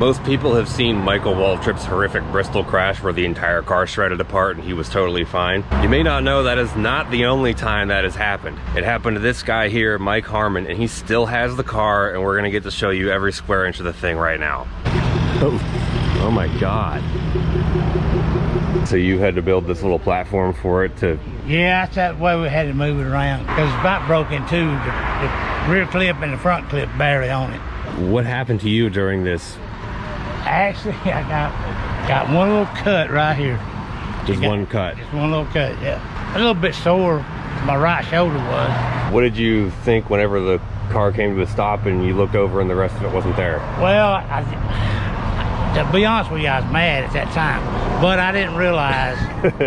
Most people have seen Michael Waltrip's horrific Bristol crash where the entire car shredded apart and he was totally fine. You may not know that is not the only time that has happened. It happened to this guy here, Mike Harmon, and he still has the car, and we're gonna get to show you every square inch of the thing right now. Oh my God. So you had to build this little platform for it to... Yeah, that's that way we had to move it around, because it's about broke in two. The rear clip and the front clip barely on it. What happened to you during this? Actually, I got one little cut right here. Just one cut? Just one little cut, yeah. A little bit sore, my right shoulder was. What did you think whenever the car came to a stop and you looked over and the rest of it wasn't there? Well, to be honest with you, I was mad at that time, but I didn't realize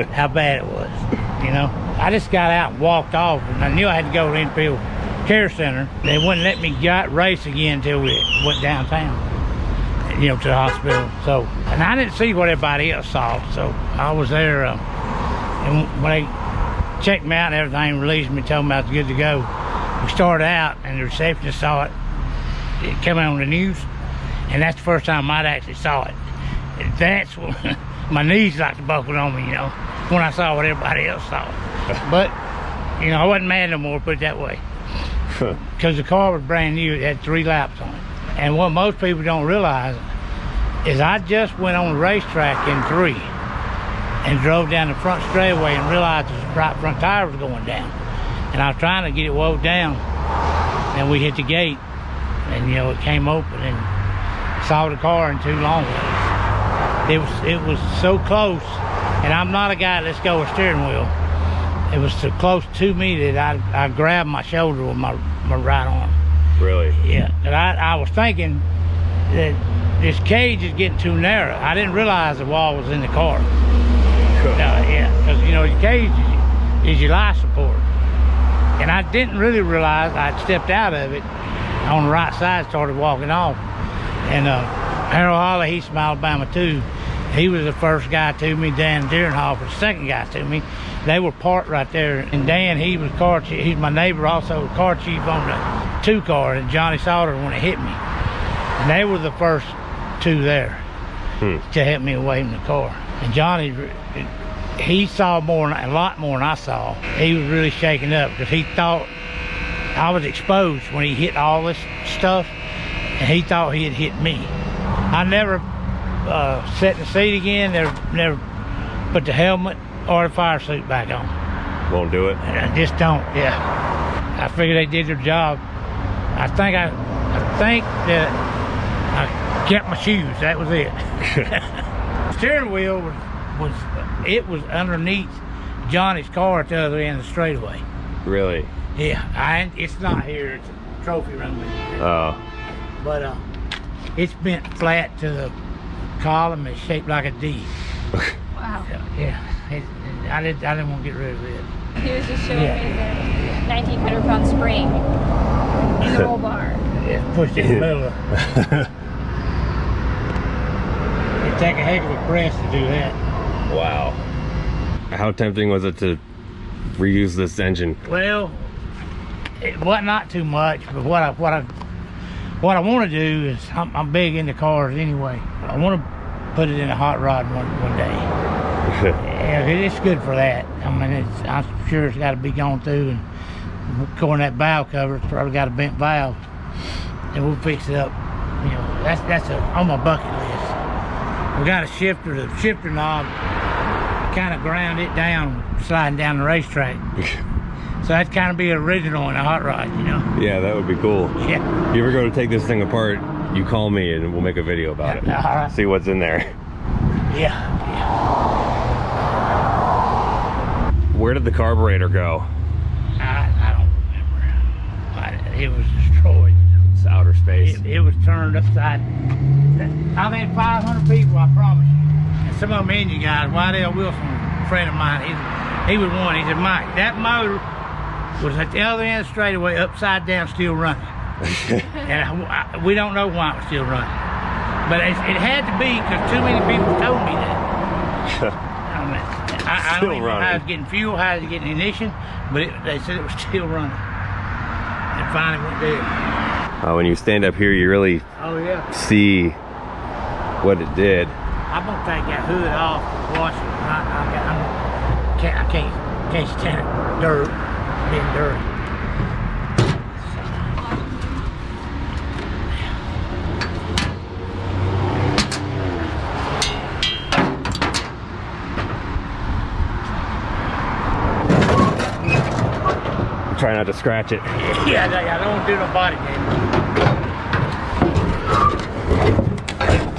how bad it was, you know. I just got out and walked off, and I knew I had to go to the Infield Care Center. They wouldn't let me race again until we went downtown, you know, to the hospital. So, and I didn't see what everybody else saw, so I was there, and when they checked me out and everything, released me, told me I was good to go, we started out, and the receptionist saw it. It came out on the news, and that's the first time I'd actually saw it. And that's when my knees like to buckle on me, you know, when I saw what everybody else saw. But, you know, I wasn't mad no more, put it that way. Because the car was brand new, it had 3 laps on it. And what most people don't realize is I just went on the racetrack in 3 and drove down the front straightaway and realized the right front tire was going down. And I was trying to get it wound down, and we hit the gate, and you know, it came open and saw the car in 2 long ways. It was so close, and I'm not a guy that lets go of steering wheel. It was so close to me that I grabbed my shoulder with my right arm. Really? Yeah, and I was thinking that this cage is getting too narrow. I didn't realize the wall was in the car. Yeah, because you know, the cage is your life support. And I didn't really realize I'd stepped out of it on the right side, started walking off. And Harold Holly, he's from Alabama too. He was the first guy to me. Dan Deerenhoff was the second guy to me. They were parked right there. And Dan, he was car chief. He's my neighbor, also car chief on the 2 car, and Johnny Sauter when it hit me. And they were the first 2 there to help me away from the car. And Johnny, he saw a lot more than I saw. He was really shaken up because he thought I was exposed when he hit all this stuff, and he thought he had hit me. I never sat in the seat again, never put the helmet or the fire suit back on. Won't do it? And I just don't, yeah. I figured they did their job. I think that I kept my shoes, that was it. Steering wheel was underneath Johnny's car at the other end of the straightaway. Really? Yeah, it's not here, it's a trophy room. Oh. But it's bent flat to the column, it's shaped like a D. Wow. Yeah, I didn't want to get rid of it. He was just showing me the 1,900-pound spring in the roll bar. Yeah, pushed in the middle of it. It'd take a heck of a press to do that. Wow. How tempting was it to reuse this engine? Well, it was not too much, but what I want to do is, I'm big into cars anyway. I want to put it in a hot rod one day. Yeah, it's good for that. I mean, I'm sure it's got to be gone through and going that valve cover. It's probably got a bent valve, and we'll fix it up. You know, that's on my bucket list. We got a shifter. The shifter knob kind of ground it down, sliding down the racetrack. So that'd kind of be original in a hot rod, you know. Yeah, that would be cool. Yeah. If you ever go to take this thing apart, you call me and we'll make a video about it. All right. See what's in there. Yeah. Where did the carburetor go? I don't remember. It was destroyed. It's outer space. It was turned upside. I've had 500 people, I promise you. And some of them Indian guys. Wydell Wilson, a friend of mine, he was one. He said, Mike, that motor was at the other end of the straightaway, upside down, still running. And we don't know why it was still running. But it had to be because too many people told me that. I don't even know how it's getting fuel, how it's getting ignition, but they said it was still running. It finally went dead. When you stand up here, you really see what it did. I'm gonna take that hood off, wash it. I can't stand it. Dirt, being dirty. Try not to scratch it. Yeah, I don't do no body damage.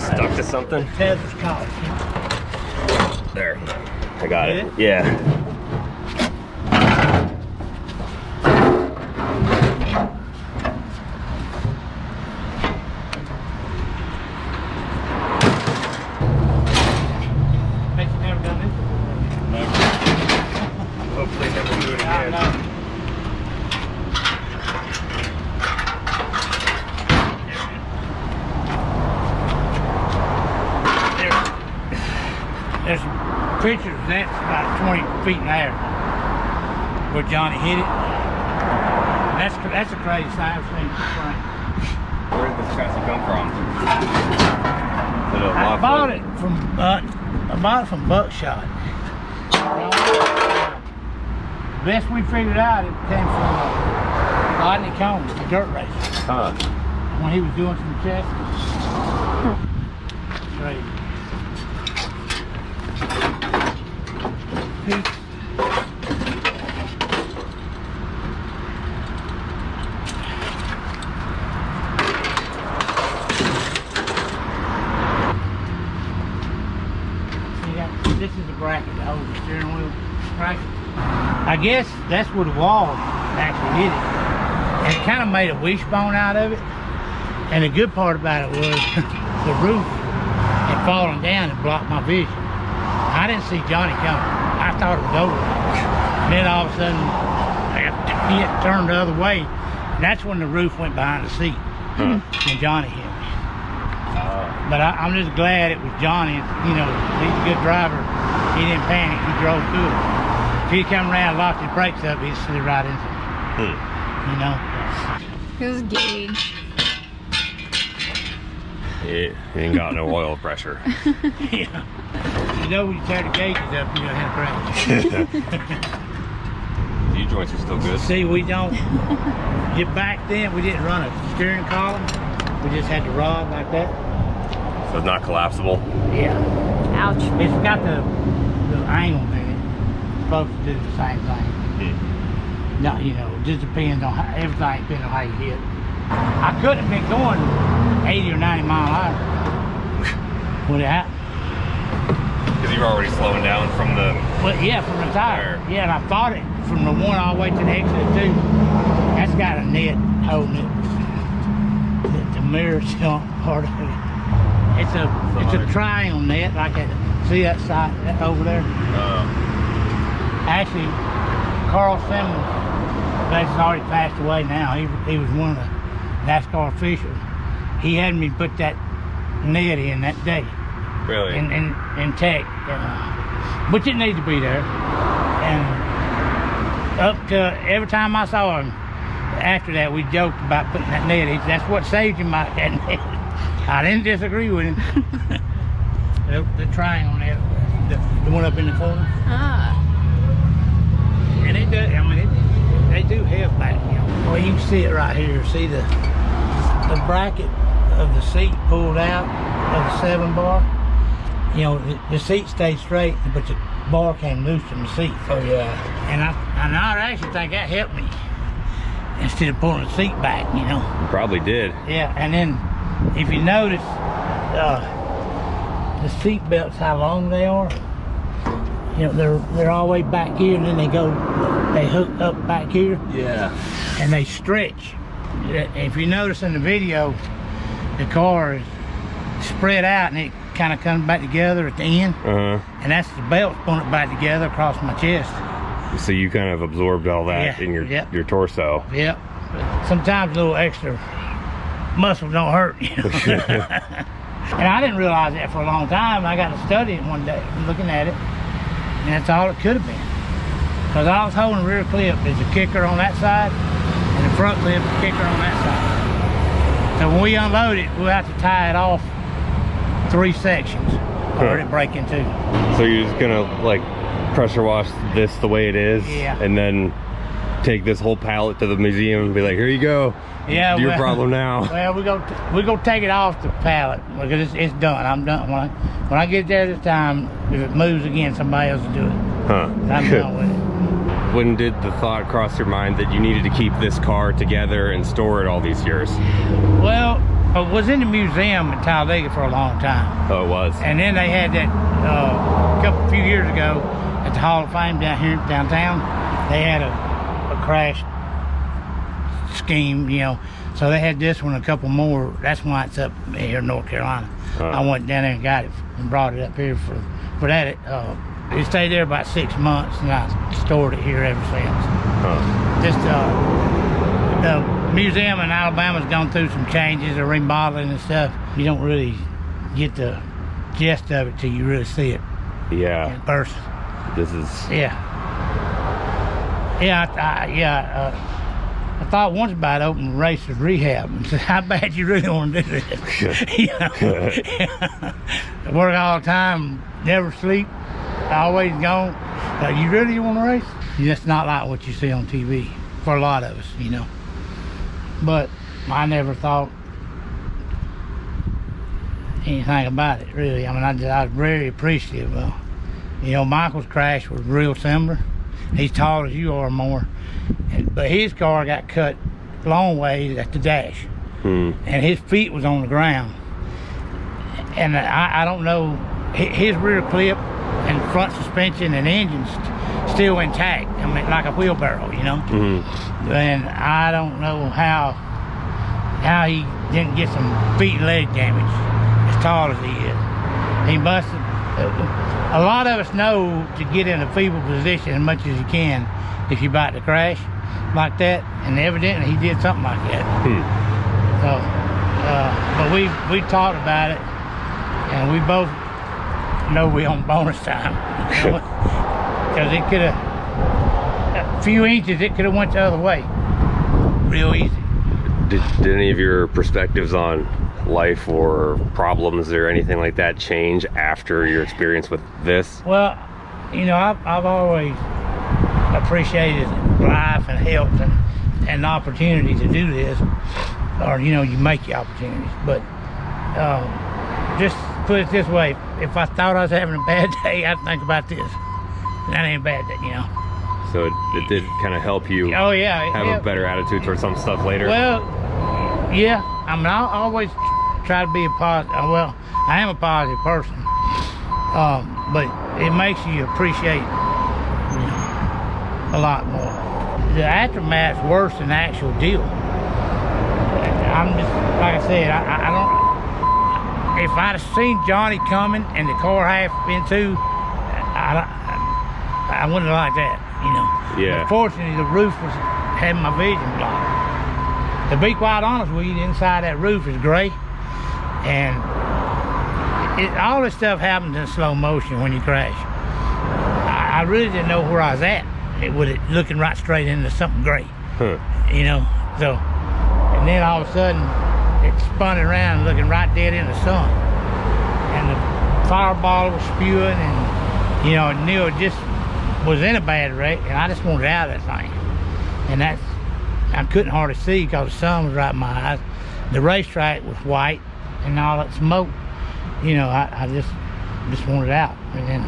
Stuck to something? Tether's caught. There. I got it. It? Yeah. Bet you never done this before. Never. Hopefully never do it again. No. There's some pictures that's about 20 feet in the air where Johnny hit it. That's the craziest thing I've seen. Where did this chassis come from? I bought it from Buckshot. Best we figured out, it came from Rodney Combs, the dirt racer. Huh. When he was doing some chassis. Crazy. This is the bracket that holds the steering wheel bracket. I guess that's where the wall actually hit it. And it kind of made a wishbone out of it. And the good part about it was the roof had fallen down and blocked my vision. I didn't see Johnny coming. I thought it was over. And then all of a sudden, it turned the other way. And that's when the roof went behind the seat. And Johnny hit me. But I'm just glad it was Johnny. You know, he's a good driver. He didn't panic. He drove through it. If he'd come around and locked his brakes up, he'd slid right into me. You know? It was Gage. It ain't got no oil pressure. Yeah. You know, when you tear the gauges up, you're gonna have a crash. The U-joints are still good. See, we don't. Back then, we didn't run a steering column. We just had the rod like that. So it's not collapsible? Yeah. Ouch. It's got the angles in it. It's supposed to do the same thing. No, you know, it just depends on how, everything depends on how you hit. I couldn't have been going 80 or 90 mile an hour when it happened. Because you're already slowing down from the... Well, yeah, from the tire. Yeah, and I thought it from the one all the way to the exit too. That's got a net holding it. The mirror still part of it. It's a triangle net, like that. See that side that over there? Actually, Carl Simmons, he's already passed away now. He was one of the NASCAR officials. He had me put that net in that day. Really? In tech, which it needs to be there. And up to every time I saw him, after that we joked about putting that net in. That's what saved him out that net. I didn't disagree with him. the triangle net, the one up in the corner. Ah. And it does. I mean, they do help that. You know. Well, you can see it right here. See the bracket of the seat pulled out of the 7-bar. You know, the seat stayed straight, but the bar came loose from the seat. Oh yeah. And I actually think that helped me instead of pulling the seat back. You know. You probably did. Yeah, and then if you notice, the seat belts, how long they are. You know, they're all the way back here, and then they hook up back here. Yeah. And they stretch. If you notice in the video, the car is spread out, and it kind of comes back together at the end. And that's the belt pulling it back together across my chest. So you kind of absorbed all that in your torso. Yep. Sometimes a little extra muscle don't hurt. You know? And I didn't realize that for a long time. I got to study it one day, looking at it, and that's all it could have been. Because I was holding the rear clip. There's a kicker on that side, and the front clip is a kicker on that side. So when we unload it, we'll have to tie it off 3 sections where it break into. So you're just gonna like pressure wash this the way it is, Yeah. and then take this whole pallet to the museum and be like, here you go. Yeah, your problem now. Well, we're gonna take it off the pallet because it's done. I'm done. When I get there this time, if it moves again, somebody else will do it. Huh. I'm done with it. When did the thought cross your mind that you needed to keep this car together and store it all these years? Well, I was in the museum in Talladega for a long time. Oh, it was. And then they had that few years ago at the Hall of Fame down here downtown. They had a crash scheme, you know. So they had this one, a couple more. That's why it's up here in North Carolina. I went down there and got it and brought it up here for that. It stayed there about 6 months, and I stored it here ever since. Just the museum in Alabama's gone through some changes, or remodeling and stuff. You don't really get the gist of it till you really see it. Yeah. In person. This is. Yeah. I thought once about opening racers rehab and said, how bad you really want to do this? You know? I work all the time, never sleep, always gone. You really want to race? That's not like what you see on TV for a lot of us, you know. But I never thought anything about it, really. I mean, I was very appreciative. You know, Michael's crash was real similar. He's tall as you are, more. But his car got cut long ways at the dash. And his feet was on the ground. And I don't know, his rear clip and front suspension and engine's still intact. I mean, like a wheelbarrow, you know? And I don't know how he didn't get some feet and leg damage as tall as he is. He must have, a lot of us know to get in a feeble position as much as you can if you're about to crash like that, and evidently he did something like that. So, but we talked about it, and we both know we on bonus time, because it could have, a few inches, it could have went the other way, real easy. Did any of your perspectives on life or problems or anything like that change after your experience with this? Well, you know, I've always appreciated life and health and the opportunity to do this, or, you know, you make your opportunities. But just put it this way, if I thought I was having a bad day, I'd think about this. That ain't a bad day, you know. So it did kind of help you have a better attitude towards some stuff later? Well, yeah. I mean, I always try to be a positive. Well, I am a positive person. But it makes you appreciate, you know, a lot more. The aftermath's worse than the actual deal. I'm just, like I said, I don't, if I'd have seen Johnny coming and the car half in two, I wouldn't have liked that, you know. Yeah. But fortunately, the roof had my vision blocked. To be quite honest with you, the inside of that roof is gray, and all this stuff happens in slow motion when you crash. I really didn't know where I was at with it looking right straight into something gray, you know. So, and then all of a sudden, it spun around looking right dead in the sun, and the fireball was spewing, and, you know, I knew it just was in a bad wreck, and I just wanted out of that thing. And I couldn't hardly see because the sun was right in my eyes. The racetrack was white and all that smoke. You know, I just wanted out. And then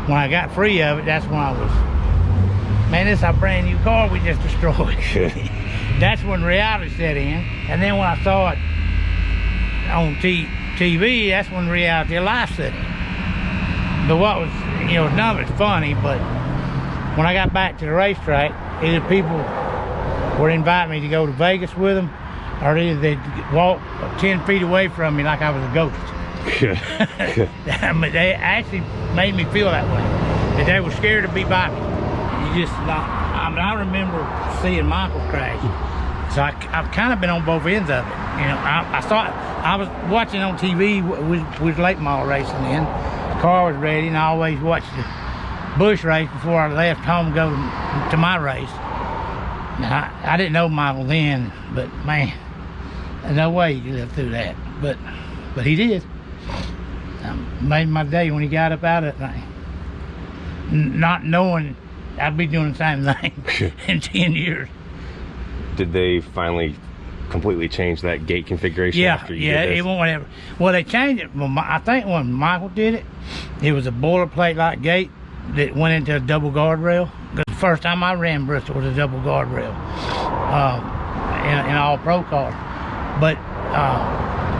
when I got free of it, that's when I was, man, this is a brand new car we just destroyed. That's when reality set in. And then when I saw it on TV, that's when reality of life set in. But what was, you know, none of it's funny, but when I got back to the racetrack, either people would invite me to go to Vegas with them, or either they'd walk 10 feet away from me like I was a ghost. I mean, they actually made me feel that way, that they were scared to be by me. You just not, I mean, I remember seeing Michael crash, so I've kind of been on both ends of it. You know, I was watching on TV, with late model racing then. The car was ready, and I always watched the Busch race before I left home to go to my race. Now, I didn't know Michael then, but man, there's no way he could live through that. But he did. Made my day when he got up out of that thing. Not knowing I'd be doing the same thing in 10 years. Did they finally completely change that gate configuration? Yeah, after you yeah, did this? it won't ever. Well, they changed it. Well, I think when Michael did it, it was a boilerplate like gate that went into a double guardrail. The first time I ran Bristol was a double guardrail in all pro cars. But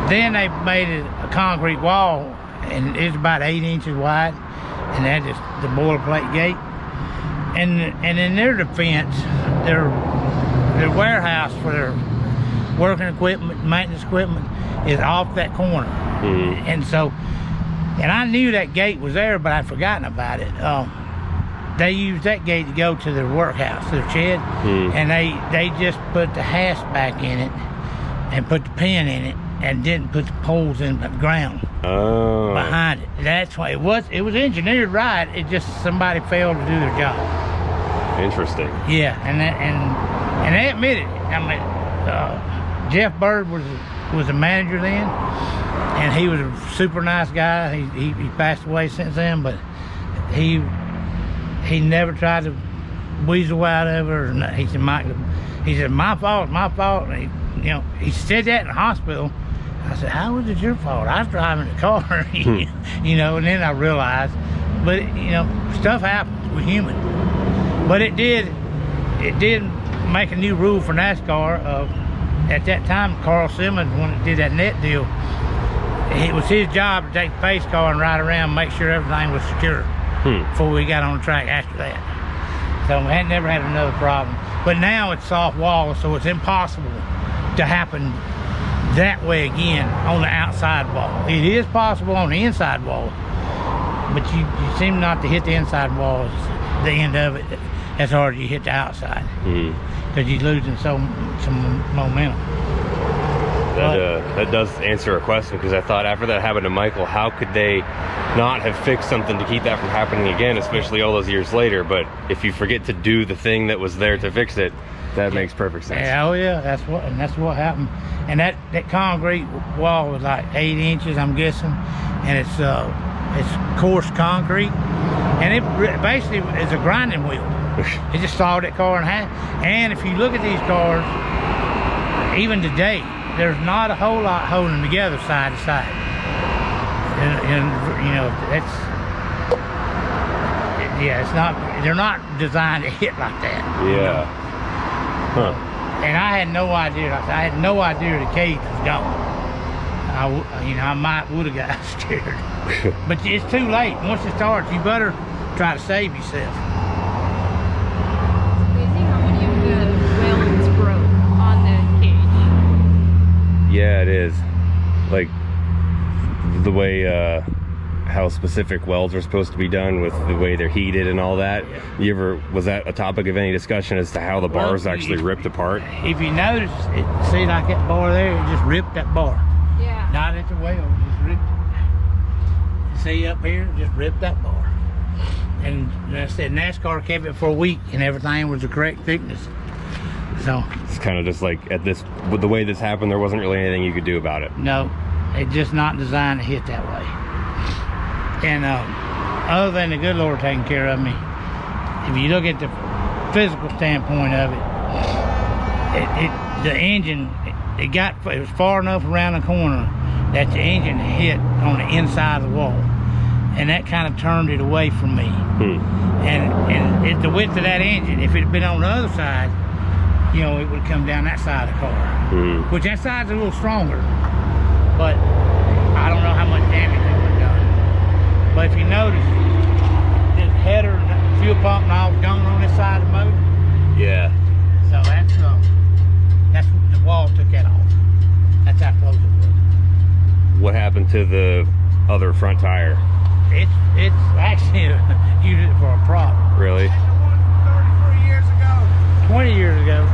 then they made it a concrete wall, and it's about 8 inches wide, and that is the boilerplate gate. And in their defense, their warehouse for their working equipment, maintenance equipment, is off that corner. And so, and I knew that gate was there, but I'd forgotten about it. They used that gate to go to their workhouse, their shed, and they just put the hasp back in it and put the pin in it and didn't put the poles in the ground behind it. That's why it was engineered right. It just somebody failed to do their job. Interesting. Yeah, and they admitted it. I mean, Jeff Bird was the manager then, and he was a super nice guy. He passed away since then, but he never tried to weasel out of it. Or not. He said, Mike, my fault, my fault. And he said that in the hospital. I said, how was it your fault? I was driving the car, and then I realized, but stuff happens. We're human. But it did make a new rule for NASCAR. At that time, Carl Simmons, when it did that net deal, it was his job to take the pace car and ride around, make sure everything was secure before we got on the track after that. So we had never had another problem. But now it's soft wall, so it's impossible to happen that way again on the outside wall. It is possible on the inside wall, but you seem not to hit the inside wall, the end of it, as hard as you hit the outside, because you're losing some momentum. That does answer a question, because I thought after that happened to Michael, how could they not have fixed something to keep that from happening again, especially all those years later? But if you forget to do the thing that was there to fix it, that makes perfect sense. Yeah, oh yeah, that's what happened. And that concrete wall was like 8 inches, I'm guessing, and it's coarse concrete, and it basically is a grinding wheel. It just sawed that car in half. And if you look at these cars, even today, there's not a whole lot holding them together side to side. And it's not. They're not designed to hit like that. Yeah. Huh. And I had no idea. I had no idea the cage was gone. I would have got scared. But it's too late. Once it starts, you better try to save yourself. Yeah, it is. Like the way how specific welds are supposed to be done with the way they're heated and all that. Was that a topic of any discussion as to how the bars actually ripped apart? If you notice, see like that bar there, it just ripped that bar. Yeah. Not at the weld, just ripped it. See up here, just ripped that bar. And I said NASCAR kept it for a week and everything was the correct thickness. So it's kind of just like with the way this happened, there wasn't really anything you could do about it. No, it's just not designed to hit that way. And other than the good Lord taking care of me, if you look at the physical standpoint of it, the engine, it was far enough around the corner that the engine hit on the inside of the wall, and that kind of turned it away from me. And the width of that engine, if it had been on the other side, it would come down that side of the car, which that side's a little stronger, but I don't know how much damage it would have done. But if you notice, this header and the fuel pump and all was gone on this side of the motor. Yeah. So that's what the wall took that off. That's how close it was. What happened to the other front tire? It's actually used it for a prop. Really? 33 years ago. 20 years ago.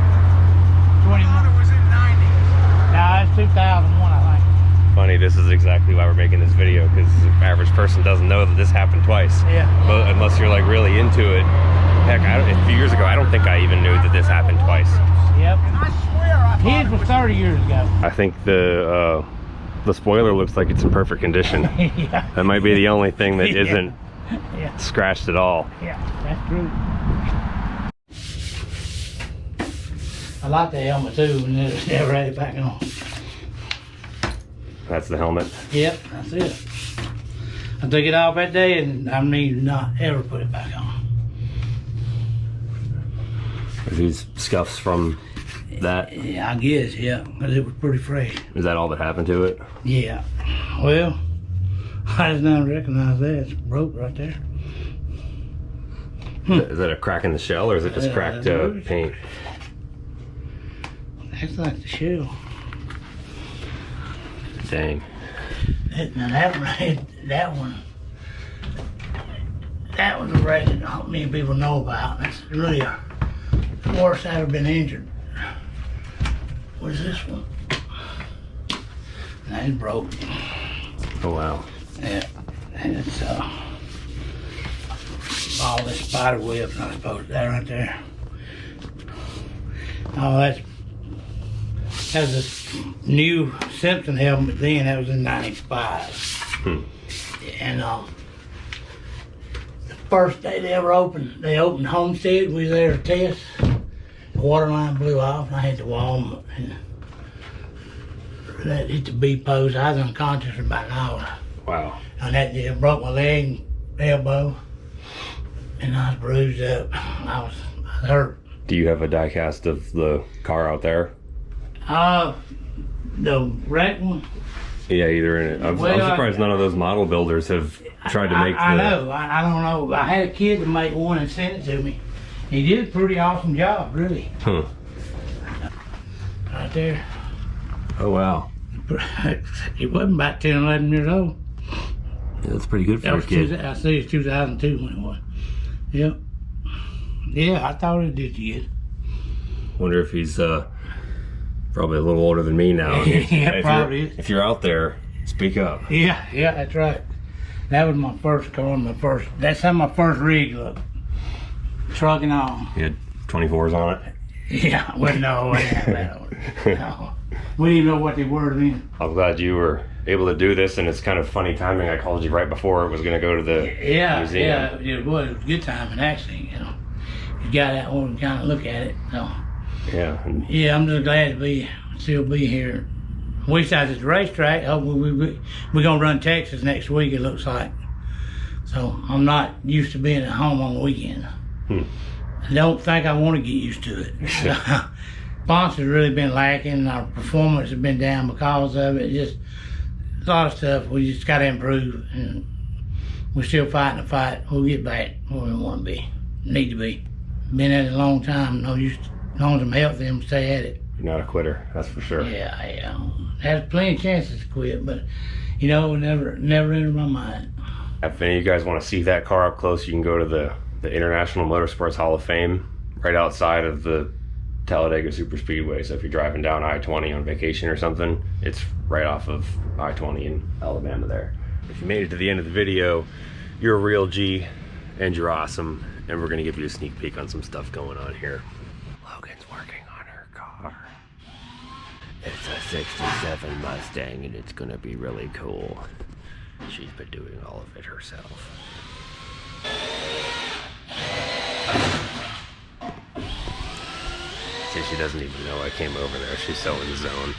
21. I thought it was in 90. No, that's 2001, I think. Funny, this is exactly why we're making this video, because the average person doesn't know that this happened twice. Yeah. But unless you're like really into it. Heck, a few years ago, I don't think I even knew that this happened twice. Yep. And I swear I thought His was 30 years ago. I think the The spoiler looks like it's in perfect condition. Yeah. That might be the only thing that Yeah. isn't Yeah. scratched at all. Yeah, that's true. I like the helmet too, and never had it back on. That's the helmet. Yep, that's it. I took it off that day, and I need to not ever put it back on. Are these scuffs from that? Yeah, I guess, yeah, because it was pretty fresh. Is that all that happened to it? Yeah. Well, I just now recognize that. It's broke right there. Is that a crack in the shell, or is it just cracked paint? That's like the shell. Dang. Now that one's a wreckage not many people know about. That's really the worst I've ever been injured. Was this one? That is broke. Oh wow. Yeah, and it's all this spider web, not supposed to, that right there. Oh, that was a new Simpson helmet then. That was in '95. And the first day they ever opened, they opened Homestead. We was there to test. The water line blew off, and I hit the wall, and that hit the B post. I was unconscious for about an hour. Wow. And that did broke my leg, elbow, and I was bruised up. I was hurt. Do you have a die cast of the car out there? The wreck one. Yeah, either in it. I'm surprised none of those model builders have tried to make. I know. I don't know. I had a kid to make one and send it to me. He did a pretty awesome job, really. Huh. Right there. Oh wow. He wasn't about 10, 11 years old. Yeah, that's pretty good for a kid. I see it's 2002 when it was. Yep. Yeah, I thought it did good. Wonder if he's probably a little older than me now. Yeah, probably. If you're out there, speak up. Yeah, that's right. That was my first car, that's how my first rig looked. Truck and all. You had 24s on it? Yeah, well, no, I didn't have that on it. No. We didn't even know what they were then. I'm glad you were able to do this, and it's kind of funny timing. I called you right before it was going to go to the museum. Yeah, it was a good timing, actually, you know. You got out and kind of look at it, so. Yeah. Yeah, I'm just glad to still be here. We started at the racetrack. We're going to run Texas next week, it looks like. So I'm not used to being at home on the weekend. I don't think I want to get used to it. Sponsor's really been lacking. Our performance has been down because of it. Just a lot of stuff we just got to improve, and we're still fighting the fight. We'll get back where we want to be, need to be. Been at it a long time. No use, as long as I'm healthy, I'm stay at it. You're not a quitter, that's for sure. Yeah. Had plenty of chances to quit, but you know, never entered my mind. If any of you guys want to see that car up close, you can go to the International Motorsports Hall of Fame right outside of the Talladega Super Speedway. So if you're driving down I-20 on vacation or something, it's right off of I-20 in Alabama there. If you made it to the end of the video, you're a real G and you're awesome, and we're gonna give you a sneak peek on some stuff going on here. Logan's working on her car. It's a 67 Mustang, and it's gonna be really cool. She's been doing all of it herself. See, she doesn't even know I came over there. She's so in the zone.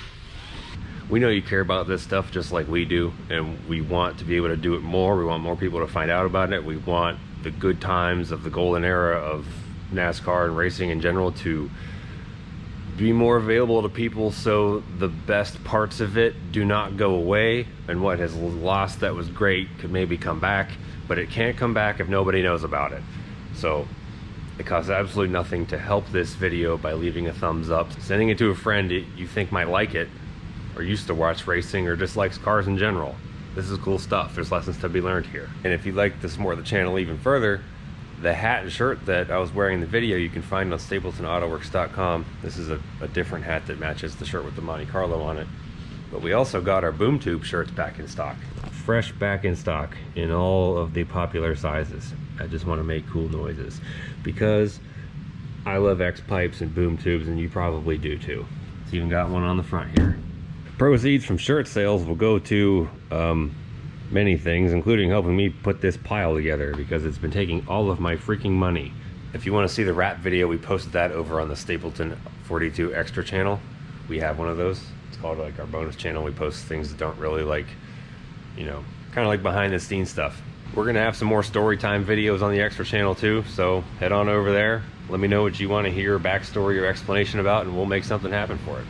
We know you care about this stuff just like we do, and we want to be able to do it more. We want more people to find out about it. We want the good times of the golden era of NASCAR and racing in general to be more available to people, so the best parts of it do not go away, and what has lost that was great could maybe come back, but it can't come back if nobody knows about it. So it costs absolutely nothing to help this video by leaving a thumbs up, sending it to a friend you think might like it, or used to watch racing, or just likes cars in general. This is cool stuff. There's lessons to be learned here. And if you like to support the channel even further, the hat and shirt that I was wearing in the video you can find on StaplestonAutoworks.com. This is a different hat that matches the shirt with the Monte Carlo on it. But we also got our boom tube shirts back in stock. Fresh back in stock in all of the popular sizes. I just want to make cool noises because I love X pipes and boom tubes, and you probably do too. It's even got one on the front here. Proceeds from shirt sales will go to many things, including helping me put this pile together because it's been taking all of my freaking money. If you want to see the wrap video, we posted that over on the Stapleton 42 Extra channel. We have one of those. It's called like our bonus channel. We post things that don't really like, you know, kind of like behind the scenes stuff. We're gonna have some more story time videos on the Extra channel too, so head on over there. Let me know what you want to hear, backstory or explanation about, and we'll make something happen for it.